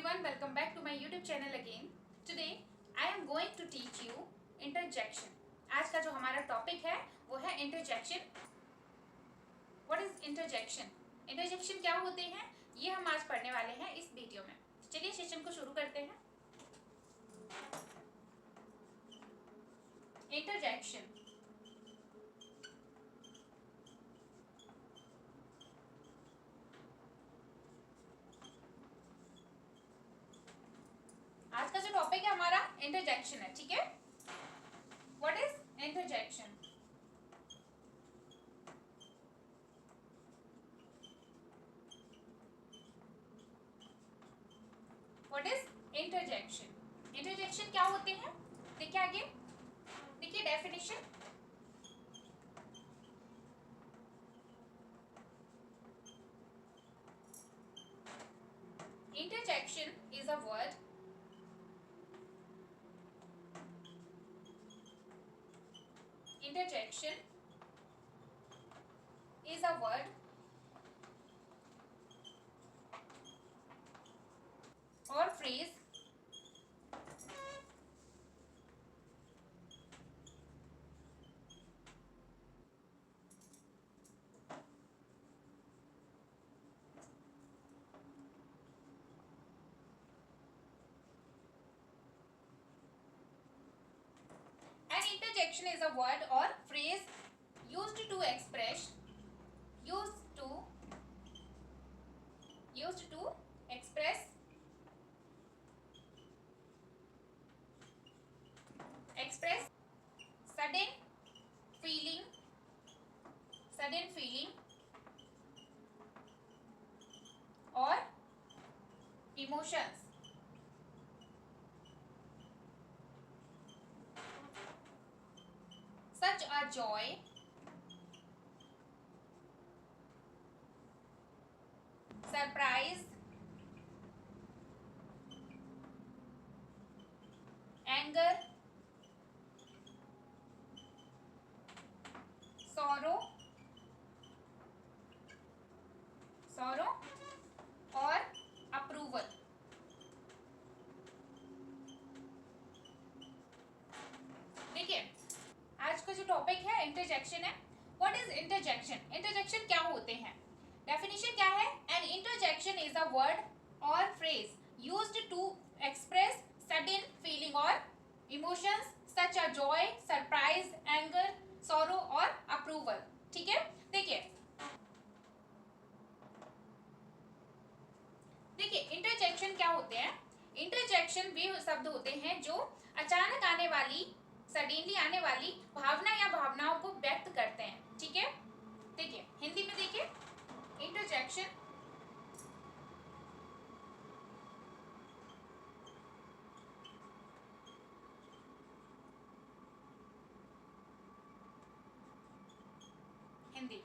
everyone, welcome back to my YouTube channel again. Today I am going to teach you interjection. आज का जो हमारा topic है वो है interjection. What is interjection? Interjection क्या होते हैं ये हम आज पढ़ने वाले हैं इस वीडियो में. चलिए सेशन को शुरू करते हैं. इंटरजेक्शन आज का जो टॉपिक है हमारा इंटरजेक्शन है. ठीक है. What is interjection? What is interjection? Interjection क्या होते हैं देखिए आगे. देखिए definition. Interjection is a word interjection is a word or phrase interjection is a word or phrase used to express sudden feeling or emotions. Such a joy, surprise, anger, sorrow और approval. देखिए आज का जो topic है interjection है. What is interjection? Interjection क्या होते हैं? डेफिनेशन क्या है? An interjection is a word और phrase used to express sudden feeling और emotions such a joy, surprise, anger, sorrow और अप्रूवल. ठीक है. देखिए इंटरजेक्शन क्या होते हैं? इंटरजेक्शन वे शब्द होते हैं जो अचानक आने वाली, सडनली आने वाली भावना या भावनाओं को व्यक्त करते हैं. ठीक है. देखिए हिंदी में देखिए इंटरजेक्शन हिंदी.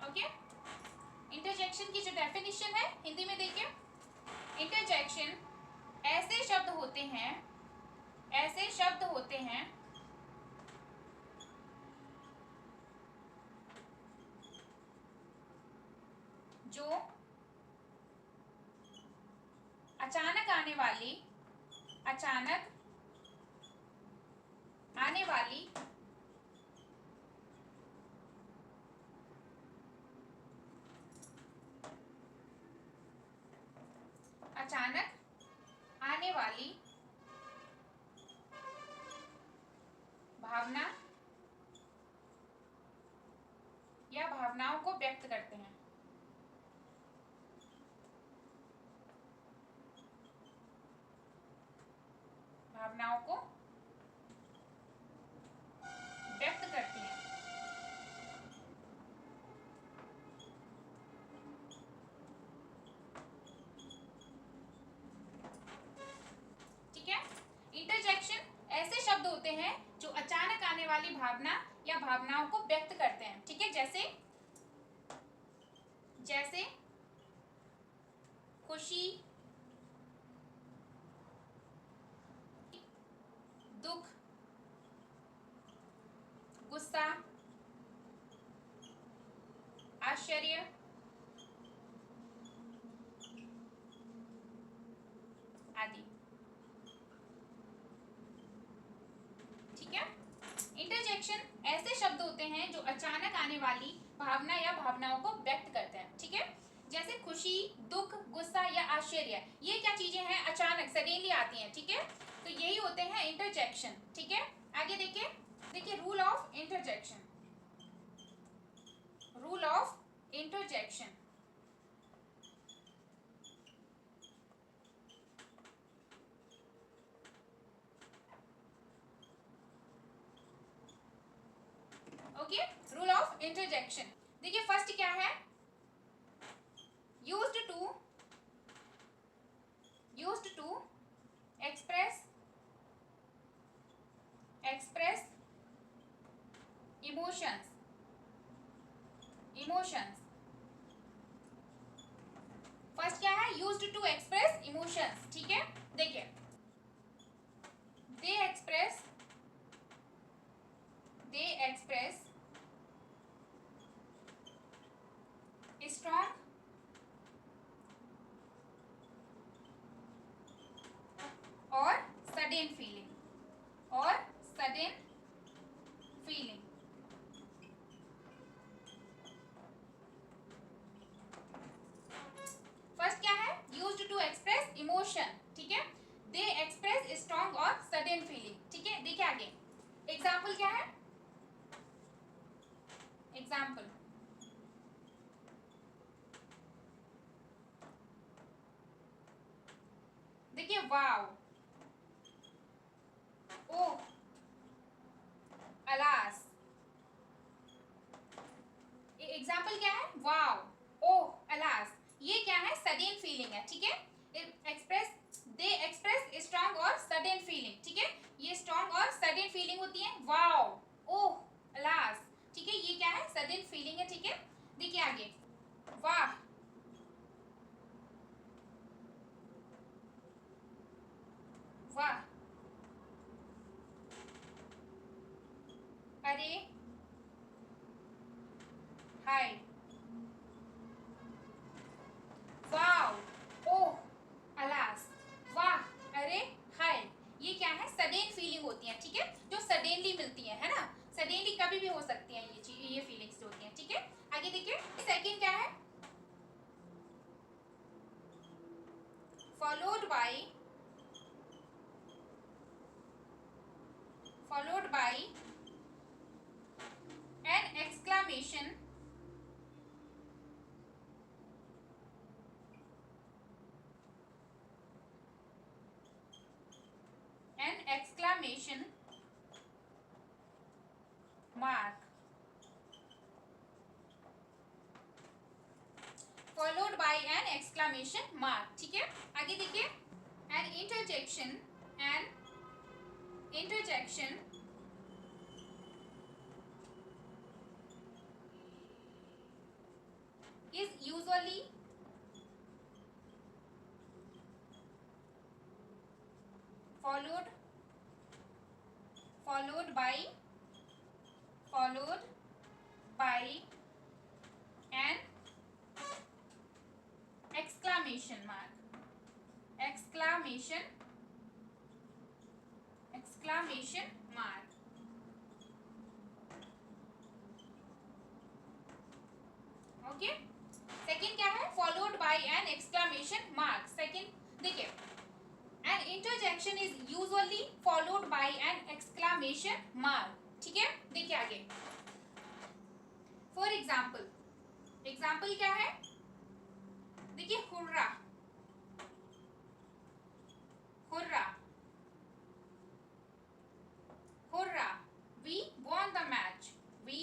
ओके. इंटरजेक्शन की जो डेफिनेशन है हिंदी में देखिए. इंटरजेक्शन ऐसे शब्द होते हैं जो अचानक आने वाली भावना या भावनाओं को व्यक्त करते हैं. भावनाओं को व्यक्त करती हैं. ठीक है. इंटरजेक्शन ऐसे शब्द होते हैं जो अचानक आने वाली भावना या भावनाओं को व्यक्त करते हैं. ठीक है. जैसे खुशी, दुख, गुस्सा, आश्चर्य, आदि। ठीक है। इंटरजेक्शन ऐसे शब्द होते हैं जो अचानक आने वाली भावना या भावनाओं को व्यक्त करते हैं। ठीक है, जैसे खुशी, दुख, गुस्सा या आश्चर्य, ये क्या चीजें हैं, अचानक सडनली आती हैं। ठीक है, तो यही होते हैं इंटरजेक्शन। ठीक है, आगे देखिए। देखिए rule of interjection. Rule of interjection. Okay, rule of interjection. देखिए फर्स्ट क्या है, used to express emotions। First क्या है, यूज्ड टू एक्सप्रेस इमोशंस। ठीक है, देखिए they express strong और sudden feeling। फर्स्ट क्या है, यूज्ड टू एक्सप्रेस इमोशन। ठीक है, दे एक्सप्रेस स्ट्रॉन्ग और सडन फीलिंग। ठीक है, देखिए आगे एग्जाम्पल क्या है, एग्जाम्पल देखिए, वाव, ओह, अलास। एग्जाम्पल क्या है, वाव, ओह, अलास, ये क्या है, सडन फीलिंग है। ठीक है, दे एक्सप्रेस स्ट्रॉन्ग और सडन फीलिंग। ठीक है, ये स्ट्रॉन्ग और सडन फीलिंग होती है, वाव, ओह, अलास। ठीक है, ये क्या है, सडन फीलिंग है। ठीक है, देखिए आगे, वाह, वाह, अरे, हाय, वाव, ओह, अलास, वाह, अरे, हाय, ये क्या है, सडन फीलिंग होती है। ठीक है, जो सडनली मिलती है ना, सडनली कभी भी हो सकती है ये चीज, ये फीलिंग्स होती हैं। ठीक है, आगे देखिए सेकंड क्या है, followed by an exclamation mark, followed by an exclamation mark। ठीक है, आगे देखिए, an interjection is usually followed by an exclamation mark। Okay, second क्या है, followed by an exclamation mark। Second देखिए, an interjection is usually followed by an exclamation mark। ठीक है, देखिए आगे, फॉर एग्जाम्पल क्या है, देखिए hurrah, we won the match, we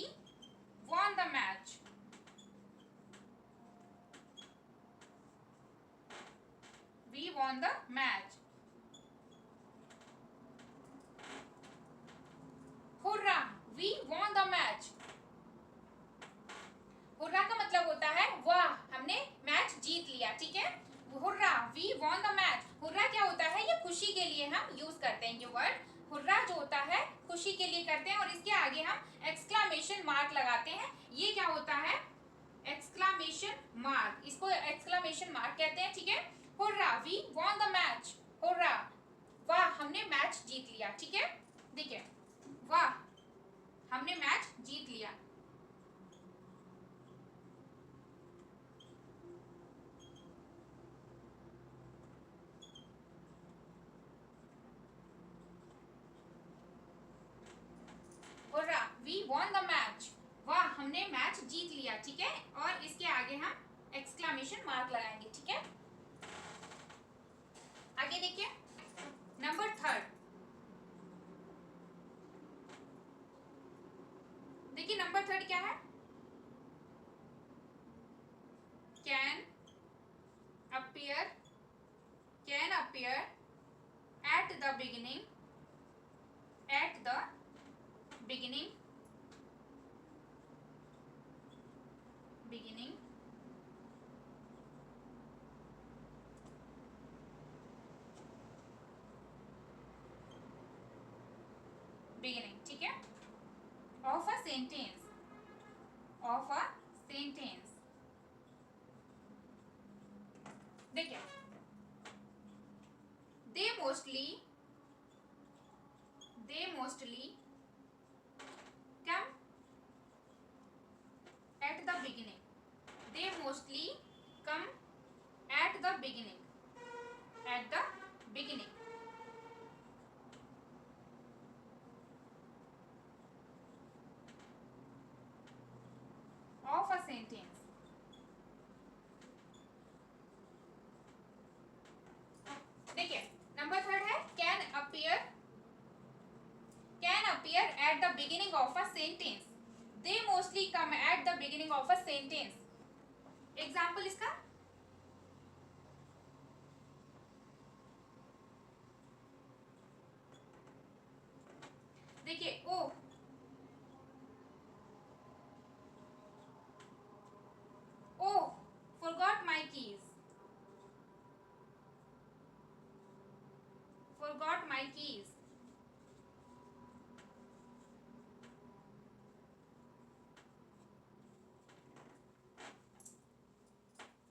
won the match। Hurrah, we won the match। Hurrah का मतलब होता है वाह, हमने मैच जीत लिया। ठीक है, hurrah, we won the match। Hurrah क्या होता है, ये खुशी के लिए हम यूज करते हैं ये वर्ड। हुर्रा जो होता है खुशी के लिए करते हैं, और इसके आगे हम एक्सक्लामेशन मार्क लगाते हैं। ये क्या होता है, एक्सक्लामेशन मार्क, इसको एक्सक्लामेशन मार्क कहते हैं। ठीक है, hurrah, we won the match। Hurrah, वाह हमने मैच जीत लिया। ठीक है, देखिए वाह हमने मैच जीत लिया। Hurrah, we won the match, वाह हमने मैच जीत लिया। ठीक है, और इसके आगे हम एक्सक्लेमेशन मार्क लगाएंगे। ठीक है, आगे देखिए नंबर थर्ड, देखिए नंबर थर्ड क्या है, can appear, can appear at the beginning, at the beginning, beginning beginning, ठीक है, of a sentence, of a sentence। देखिए they mostly come at the beginning, they mostly come at the beginning, at the beginning, of a sentence। देखिए number third है can appear at the beginning of a sentence, they mostly come at the beginning of a sentence। Example इसका, देखिए ओ forgot my keys, forgot my keys।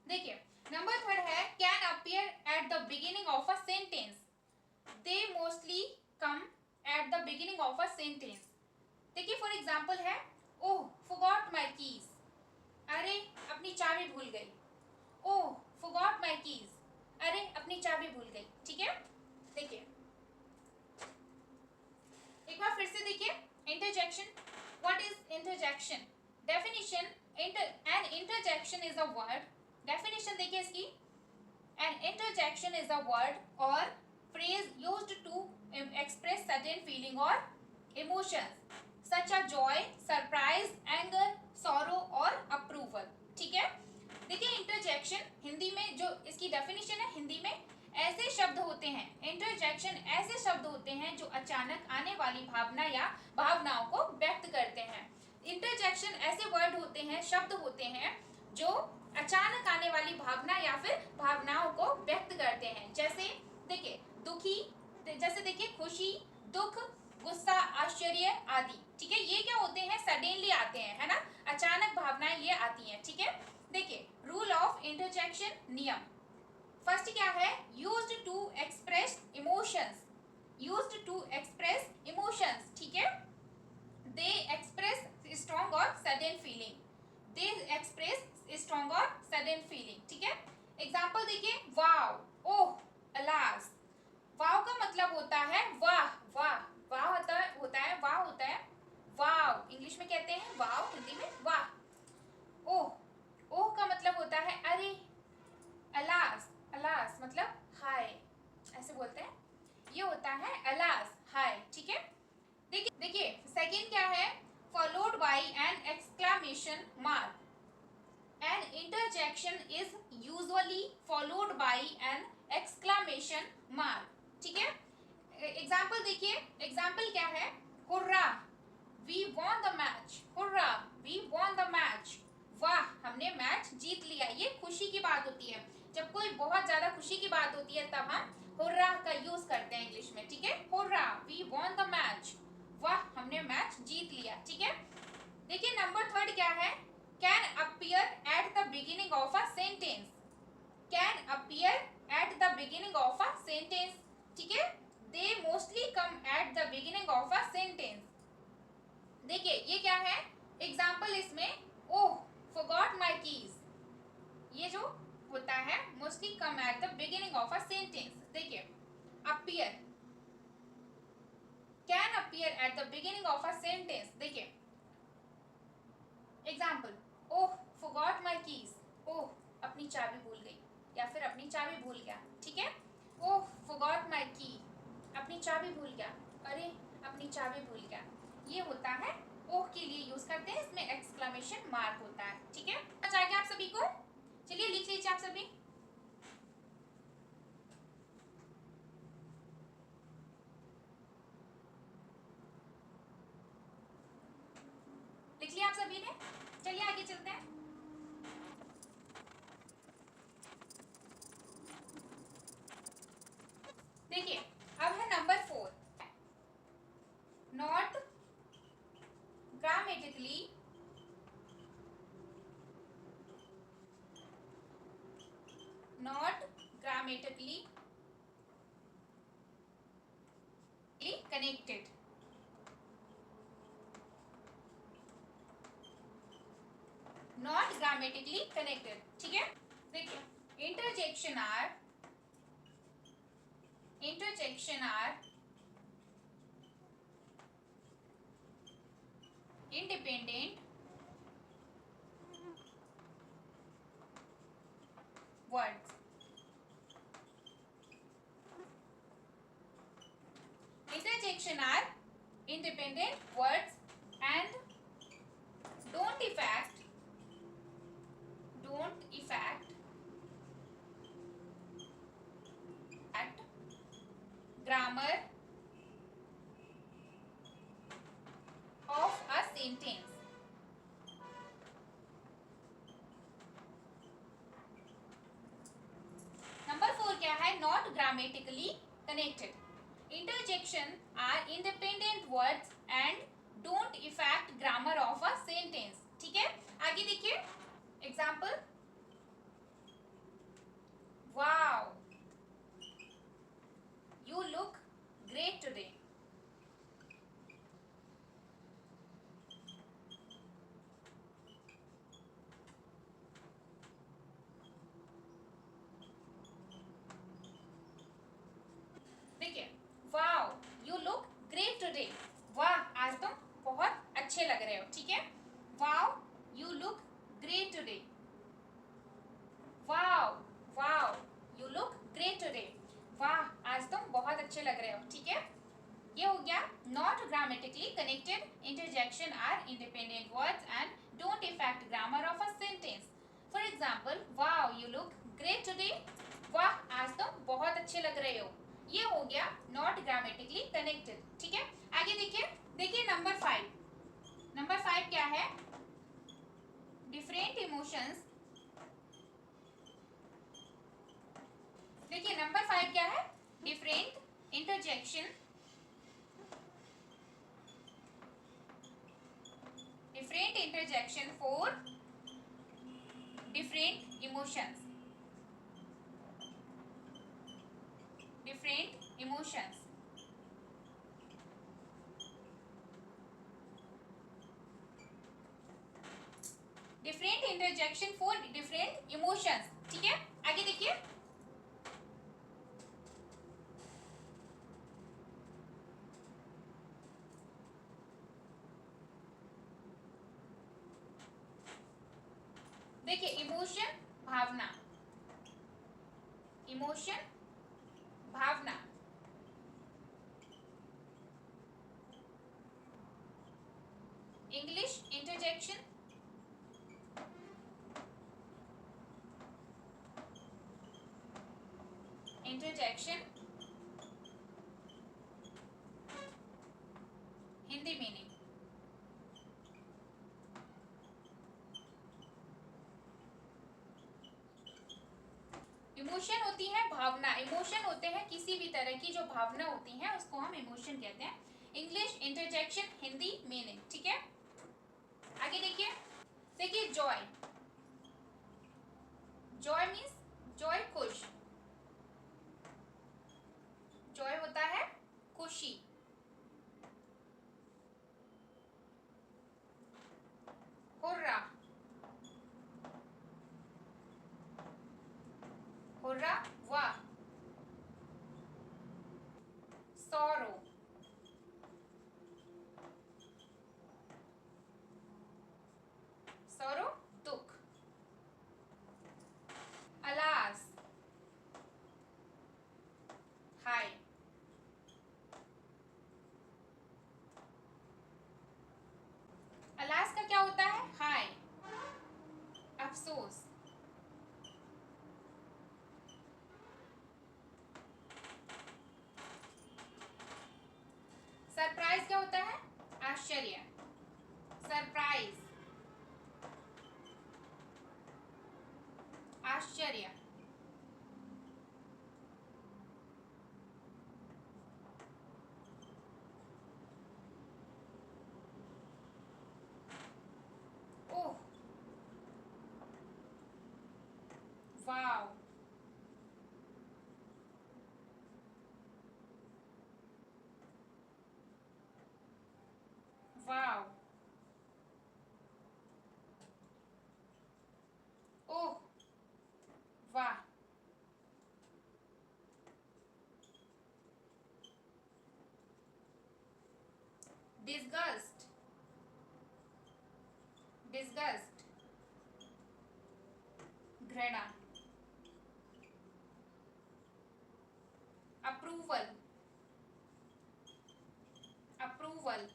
देखिए number third है can appear at the beginning of a sentence, they mostly come at the beginning of a sentence। देखिए for example है ओह forgot my keys, अरे अपनी चाबी भूल गई, ओह forgot my keys, अरे अपनी चाबी भूल गई। ठीक है, देखिए एक बार फिर से देखिए interjection, what is interjection, definition, an interjection is a word, definition देखिए इसकी, an interjection is a word और phrase used to express certain feeling और emotions such a joy, surprise, anger, sorrow और अप्रूवल। ठीक है, देखिए इंटरजेक्शन हिंदी में जो इसकी डेफिनेशन है, हिंदी में ऐसे शब्द होते हैं, इंटरजेक्शन ऐसे शब्द होते हैं जो अचानक आने वाली भावना या भावनाओं को व्यक्त करते हैं। इंटरजेक्शन ऐसे वर्ड होते हैं, शब्द होते हैं जो अचानक आने वाली भावना या फिर भावनाओं को व्यक्त करते हैं। जैसे देखिए दुखी, जैसे देखिए खुशी, दुख, गुस्सा, आश्चर्य आदि। ठीक है, ये क्या होते हैं, सडनली आते हैं, है ना, अचानक भावनाएं ये आती हैं। ठीक है, देखिए रूल ऑफ इंटरजेक्शन, नियम, फर्स्ट क्या है, used to express emotions, used to express emotions. ठीक है, दे एक्सप्रेस स्ट्रॉन्ग और sudden feeling, they express strong और सडन फीलिंग। ठीक है, एग्जांपल देखिए वाव, ओह, अलास। वाव का मतलब होता है वाह, वाह, वाह होता है वाह होता है वाव, इंग्लिश में कहते हैं वाव, हिंदी में वाह। ओह, ओह का मतलब होता है अरे, अलास, अलास मतलब हाय, ऐसे बोलते हैं, ये होता है अलास, हाय। ठीक है, देखिए सेकंड क्या है, followed by an exclamation mark, an interjection is usually followed by an exclamation mark. ठीक है, एग्जाम्पल देखिए, एग्जाम्पल क्या है, hurrah, we won the match, hurrah, we won the match, वाह हमने मैच जीत लिया। ये खुशी की बात होती है, जब कोई बहुत ज्यादा खुशी की बात होती है तब हम हुर्रा का यूज करते हैं इंग्लिश में। ठीक है, hurrah, we won the match, वाह हमने मैच जीत लिया। ठीक है, देखिए नंबर थर्ड क्या है, can appear at the beginning of a sentence, can appear at the beginning of a sentence. ठीक है, they mostly come at the beginning of a sentence. देखिए ये क्या है एग्जाम्पल इसमें, ओह फॉरगॉट माय कीज, ये जो होता है mostly come at the beginning of a sentence. देखिए appear, can appear at the beginning of a sentence. देखिए example, oh forgot my keys, oh अपनी चाबी भूल गई या फिर अपनी चाबी भूल गया, ठीक है। ओह फॉरगॉट माय की, अपनी चाबी भूल गया, अरे अपनी चाबी भूल गया, ये होता है ओह के लिए यूज करते हैं, इसमें एक्सक्लेमेशन मार्क होता है, ठीक है। समझ आ गया आप सभी को? चलिए लिख लीजिए आप सभी। लिख लिया आप सभी ने? चलिए आगे चलते हैं। देखिए अब है number 4, not grammatically connected। Not grammatically connected, ठीक है। देखिए interjection are independent words। Interjection are independent words and don't affect grammar of a sentence। Number 4 क्या है? Not grammatically connected. Interjection are independent words and don't effect grammar of a sentence, ठीक है। आगे देखिए example, wow you look great today. देखिए wow you look great today, वाह आज तुम बहुत अच्छे लग रहे हो, ठीक है। Wow you look great today, wow wow you look great today, वाह आज तुम बहुत अच्छे लग रहे हो, ठीक है। ये हो गया not grammatically connected. Interjection are independent words and don't effect grammar of a sentence. For example, wow you look great today, वाह आज तुम बहुत अच्छे लग रहे हो, ये हो गया नॉट ग्रामेटिकली कनेक्टेड, ठीक है। आगे देखिए, देखिए नंबर 5, नंबर 5 क्या है? Different emotions. देखिए नंबर 5 क्या है? Different interjection, different interjection for different emotions, different emotions। different interjection for different emotions, ठीक है। आगे देखिए, देखिए इमोशन भावना, इमोशन भावना, English interjection, interjection Hindi meaning. Emotion होती है भावना, इमोशन होते हैं किसी भी तरह की जो भावना होती है उसको हम इमोशन कहते हैं। इंग्लिश इंटरजेक्शन हिंदी मीनिंग, ठीक है। आगे देखिए, देखिए जॉय, जॉय मीन्स जॉय खुश, जॉय हुर्रा वाह, sorrow, sorrow दुख, alas हाय, alas का क्या होता है? हाय, अफसोस, सरप्राइज क्या होता है? आश्चर्य, सरप्राइज, आश्चर्य, ओह वाव, वाव, ओह वाह, डिस्गस्ट, डिस्गस्ट, घृणा, अप्रूवल, अप्रूवल,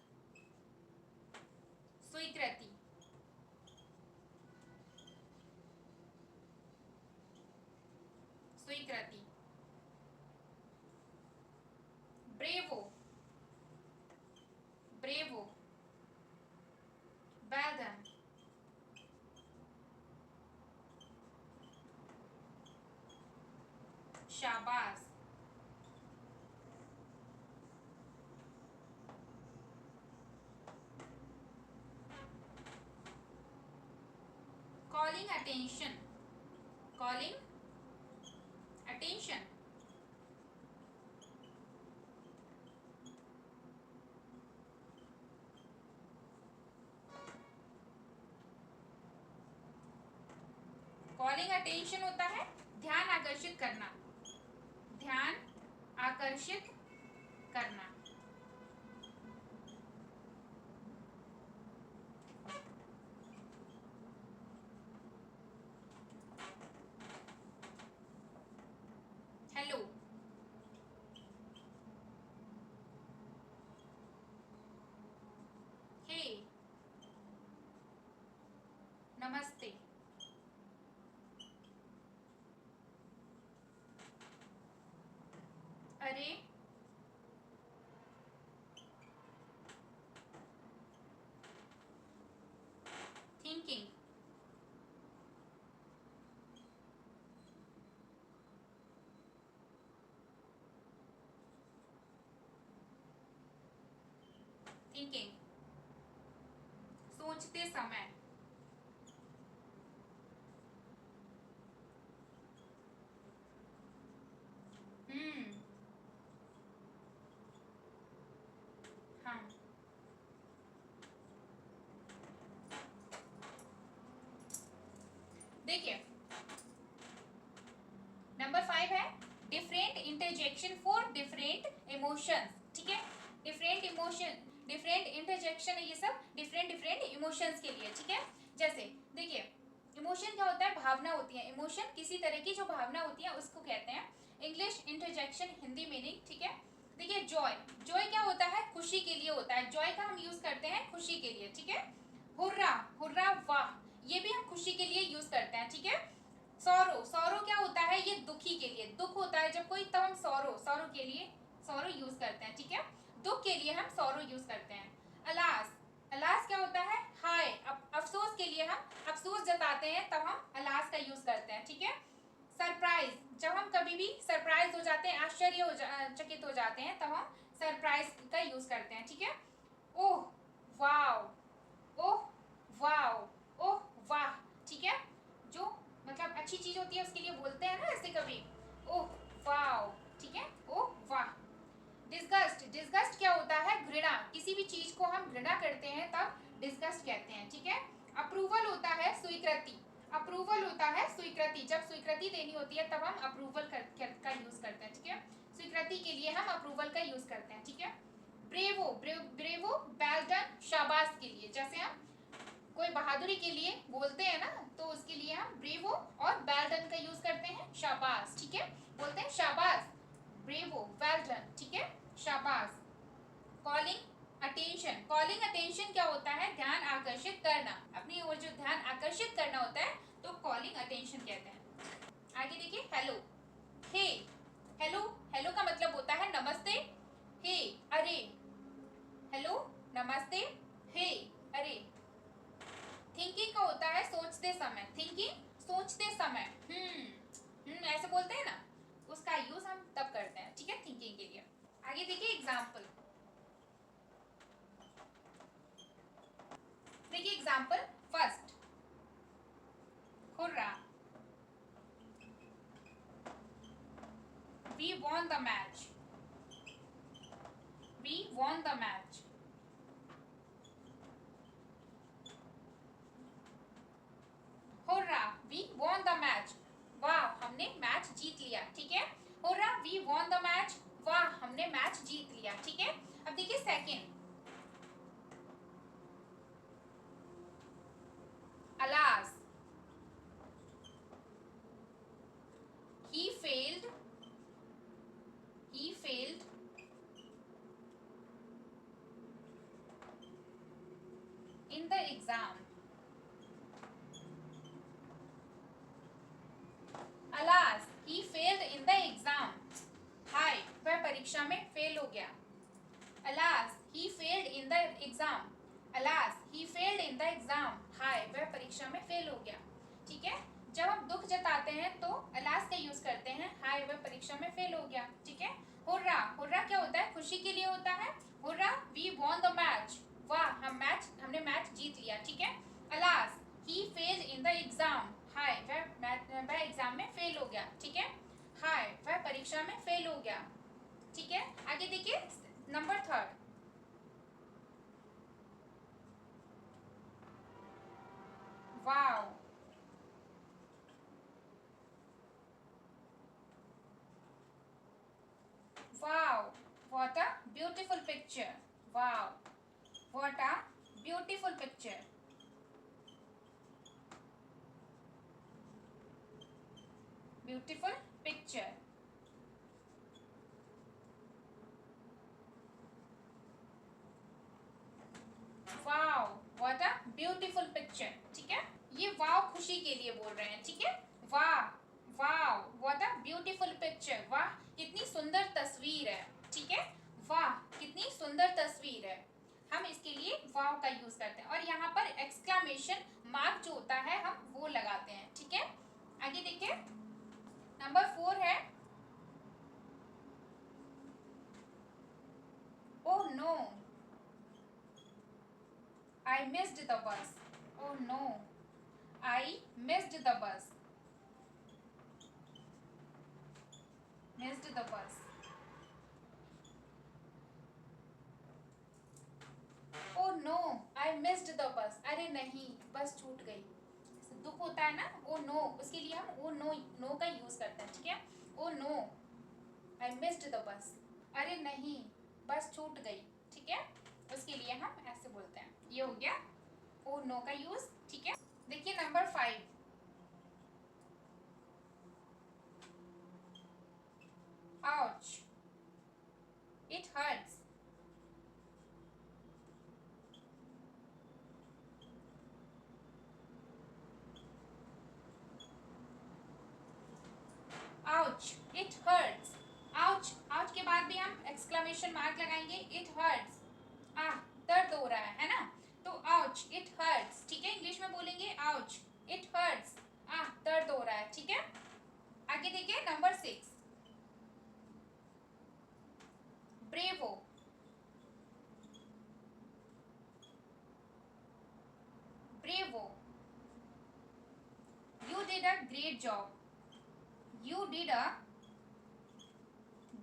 स्वीकृति, स्वीकृति, ब्रेवो, ब्रेवो, बैदन, शाबाश, calling attention, calling attention, calling attention होता है ध्यान आकर्षित करना, ध्यान आकर्षित करना, हेलो, हे, नमस्ते, अरे, थिंकिंग, थिंकिंग, सोचते समय, हाँ, देखिए नंबर 5 है different interjection for different emotions, ठीक है, डिफरेंट इमोशन, डिफरेंट इंटरजेक्शन है ये सब डिफरेंट डिफरेंट इमोशंस के लिए, ठीक है। जैसे देखिए इमोशन क्या होता है? भावना होती है, इमोशन किसी तरह की जो भावना होती है उसको कहते हैं। इंग्लिश इंटरजेक्शन, हिंदी मीनिंग, ठीक है। देखिए जॉय, जॉय क्या होता है? खुशी के लिए होता है, जॉय का हम यूज करते हैं खुशी के लिए, ठीक है। हुर्रा, हुर्रा वाह, ये भी हम खुशी के लिए यूज करते हैं, ठीक है। सौरो, सौरो क्या होता है? ये दुखी के लिए, दुख होता है जब कोई, तब हम सौरो, सौरो के लिए सौरो यूज करते हैं, ठीक है। दुख के लिए हम सौरो यूज करते हैं। अलास, अलास क्या होता है? हाय, अफसोस के लिए हम अफसोस जताते हैं तब हम अलास का यूज करते हैं, ठीक है। सरप्राइज, जब हम कभी भी सरप्राइज हो जाते हैं, चकित हो जाते हैं, तब हम सरप्राइज का यूज करते हैं, ठीक है। ओह वाव, ओह वाव, ओह वाह, ठीक है। जो मतलब अच्छी चीज होती है उसके लिए बोलते हैं ना ऐसे कभी, ओह वाव, ठीक है, ओह वाह। डिस्गस्ट, डिस्गस्ट क्या होता है? घृणा, किसी भी चीज को हम घृणा करते हैं तब डिस्गस्ट कहते हैं, ठीक है। अप्रूवल होता है स्वीकृति, अप्रूवल होता है स्वीकृति। स्वीकृति, जब स्वीकृति देनी होती है तब हम अप्रूवल का यूज करते हैं, ठीक है। स्वीकृति के लिए हम अप्रूवल का यूज करते हैं, ठीक है। ब्रेवो, ब्रेवो वेल डन, शाबाश के लिए, जैसे हम कोई बहादुरी के लिए बोलते हैं ना, तो उसके लिए हम ब्रेवो और वेल डन का यूज करते हैं, शाबाश, ठीक है। बोलते हैं शाबाश, ब्रेवो वेल डन, ठीक है, शाबाश। कॉलिंग अटेंशन, कॉलिंग अटेंशन क्या होता है? ध्यान आकर्षित करना, अपनी ओर जो ध्यान आकर्षित करना होता है तो कॉलिंग अटेंशन कहते हैं। आगे देखिए, हेलो, हे, हेलो, हेलो का मतलब होता है नमस्ते, हे, अरे, हेलो, नमस्ते, हे, अरे। थिंकिंग का होता है सोचते समय, थिंकिंग, सोचते समय, ऐसे बोलते हैं ना, उसका यूज हम तब करते हैं, ठीक है, थिंकिंग के लिए। आगे देखिए एग्जाम्पल, देखिए example, first, hurrah, we won the match, we won the match. Hurrah, we won the match, वाह हमने मैच जीत लिया, ठीक है। Hurrah, we won the match, वाह हमने मैच जीत लिया, ठीक है। अब देखिए second, alas, he failed, he failed in the exam, alas he failed in the exam, हाय वह परीक्षा में फेल हो गया, alas he failed in the exam, alas he failed in the exam, हाय वह परीक्षा में फेल हो गया, ठीक है। जब हम दुख जताते हैं तो अलास का यूज करते हैं, हाय वह परीक्षा में फेल हो गया, ठीक है। हुर्रा, हुर्रा क्या होता है? खुशी के लिए होता है, hurrah we won the match, वाह हमने मैच जीत लिया, ठीक है। Alas he failed in the exam, हाय वह एग्जाम में फेल हो गया, ठीक है। हाय वह परीक्षा में फेल हो गया, ठीक है। आगे देखिए number third, wow, wow, what a beautiful picture, wow, what a beautiful picture, beautiful picture, wow, what a beautiful picture, ठीक है। ये वाव खुशी के लिए बोल रहे हैं, ठीक है। वाह, वाव, what a beautiful picture, वाह कितनी सुंदर तस्वीर है, ठीक है। वाह कितनी सुंदर तस्वीर है, हम इसके लिए वाव का यूज करते हैं, और यहाँ पर एक्सक्लामेशन मार्क जो होता है हम वो लगाते हैं, ठीक है। आगे देखिए नंबर 4 है, oh no, I missed the bus, oh no, I missed the bus, missed the bus, oh no, I missed the bus, अरे नहीं बस छूट गई, दुख होता है ना, ओ नो, उसके लिए हम ओ नो, नो का यूज करते हैं, ठीक है। Oh no, I missed the bus, अरे नहीं बस छूट गई, ठीक है, उसके लिए हम ऐसे बोलते हैं, ये हो गया ओ नो का यूज, ठीक है। देखिए number 5, ouch, it hertz, ouch, it hertz, ouch, ouch के बाद भी हम एक्सक्लेमेशन मार्क लगाएंगे, इट हर्ट्स, दर्द हो रहा है ना, तो आउच, इट हर्ट्स, ठीक है, इंग्लिश में बोलेंगे आउच, इट हर्ट्स, दर्द हो रहा है, ठीक है। आगे देखिए number 6, bravo, bravo, you did a great job, you did a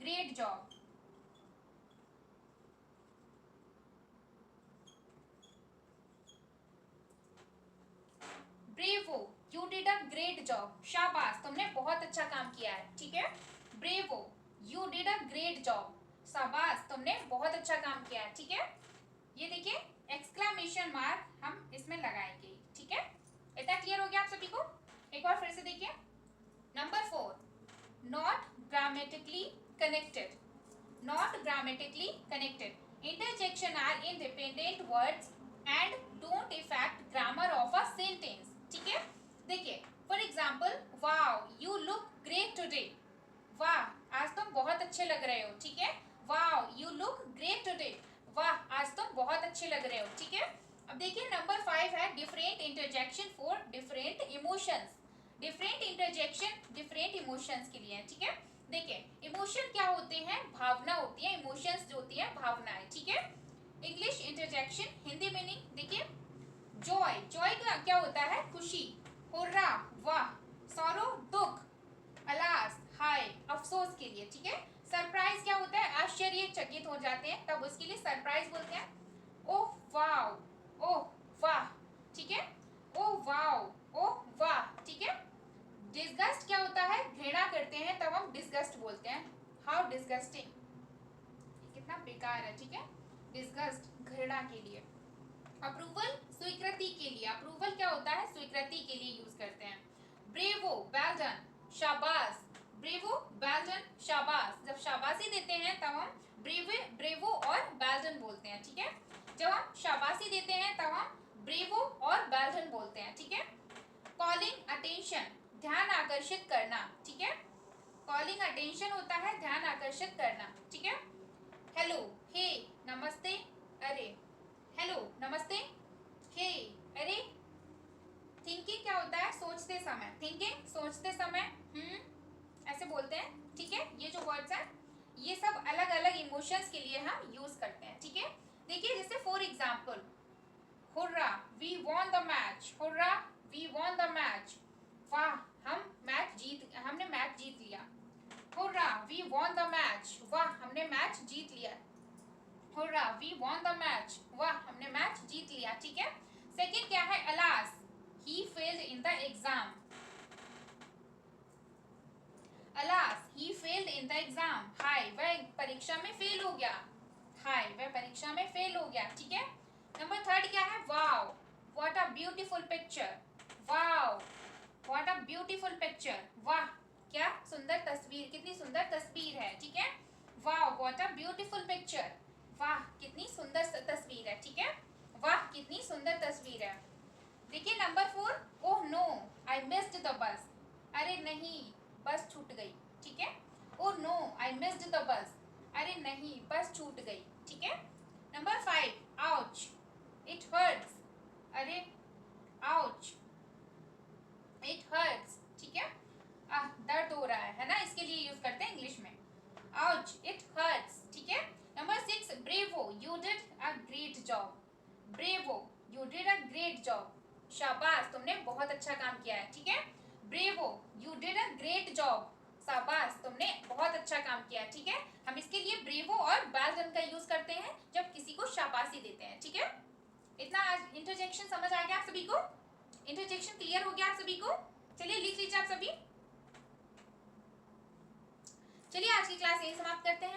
great job, bravo you did a great job, शाबाश तुमने बहुत अच्छा काम किया है, ठीक है। Bravo, you did a great job, शाबाश तुमने बहुत अच्छा काम किया है, ठीक है। ये देखिए एक्सक्लेमेशन मार्क हम इसमें लगाएंगे, ठीक है। इतना क्लियर हो गया आप सभी को? एक बार फिर से देखिए। Number 4, not grammatically connected, not grammatically connected. Interjection are independent words and don't affect grammar of a sentence. ठीक है, देखिए for example, wow you look great today, वाह आज तुम बहुत अच्छे लग रहे हो, ठीक है। Wow you look great today, वाह आज तुम बहुत अच्छे लग रहे हो, ठीक है। अब देखिए नंबर 5 है different interjection for different emotions. Different interjection different emotions के लिए है, ठीक है। देखिए इमोशन क्या होते हैं, भावना होती है, इमोशंस जो होती है भावनाएं, ठीक है। इंग्लिश इंटरजेक्शन, हिंदी मीनिंग देखिए, जॉय, जॉय का क्या होता है, खुशी, हुर्रा वाह, सॉरो दुख, अलास हाय अफसोस के लिए, ठीक है। सरप्राइज क्या होता है, आश्चर्यचकित हो जाते हैं तब उसके लिए सरप्राइज बोलते हैं। ओह वाओ, ओह वाह, ठीक है, ओह वाओ, ओह वाह, ठीक है। डिस्गस्ट क्या होता है, घृणा करते हैं तब हम डिस्गस्ट बोलते हैं, हाउ डिस्गस्टिंग, कितना बेकार है, ठीक है। डिस्गस्ट घृणा के लिए। अप्रूवल स्वीकृति के लिए, अप्रूवल क्या होता है, स्वीकृति के लिए यूज करते हैं। ब्रेवो वेल डन, शाबाश, ब्रेवो वेल डन शाबाश, जब शाबाशी देते हैं तब हम ब्रेवो और वेल डन बोलते हैं, ठीक है। जब हम शाबाशी देते हैं तब हम ब्रेवो और वेल डन बोलते हैं, ठीक है। कॉलिंग अटेंशन, ध्यान आकर्षित करना, ठीक है। कॉलिंग अटेंशन होता है ध्यान आकर्षित करना, ठीक है। हेलो, हे, नमस्ते, अरे, हेलो नमस्ते, हे, अरे। थिंकिंग क्या होता है, सोचते समय, थिंकिंग सोचते समय, ऐसे बोलते हैं, ठीक है। ये जो वर्ड्स हैं ये सब अलग अलग इमोशंस के लिए हम यूज करते हैं, ठीक है। देखिए जैसे for example, hurrah we won the match, hurrah we won the match, वाह हमने मैच जीत लिया। Hurrah we won the match, वाह हमने मैच जीत लिया। Hurrah we won the match, वाह हमने मैच जीत लिया, ठीक है। सेकंड क्या है, alas he failed in the exam, alas he failed in the exam, हाय वह परीक्षा में फेल हो गया, हाय वह परीक्षा में फेल हो गया, ठीक है। नंबर 3 क्या है, wow what a beautiful picture, wow what a beautiful picture, वाह क्या सुंदर तस्वीर, कितनी सुंदर तस्वीर है, ठीक है। Wow what a beautiful picture, वाह कितनी सुंदर तस्वीर है, ठीक है। वाह कितनी सुंदर तस्वीर है। देखिए number 4, oh no I missed the bus, अरे नहीं बस छूट गई, ठीक है। Oh no I missed the bus, अरे नहीं बस छूट गई, ठीक है। नंबर 5, आउच इट हर्ट्स, अरे आउच इट हर्ट्स, ठीक है। दर्द हो रहा है ना, इसके लिए यूज करते हैं इंग्लिश में, आउच इट हर्ट्स, ठीक है। Number 6, bravo you did a great job, bravo you did a great job, शाबाश तुमने बहुत अच्छा काम किया है, ठीक है। Bravo you did a great job, शाबाश तुमने बहुत अच्छा काम किया है, ठीक है। हम इसके लिए ब्रेवो और वेल डन का यूज करते हैं जब किसी को शाबाशी देते हैं, ठीक है। इतना आज इंटरजेक्शन समझ आ गया आप सभी को? इंटरजेक्शन क्लियर हो गया आप सभी को? चलिए लिख लीजिए आप सभी। चलिए आज की क्लास यही समाप्त करते हैं।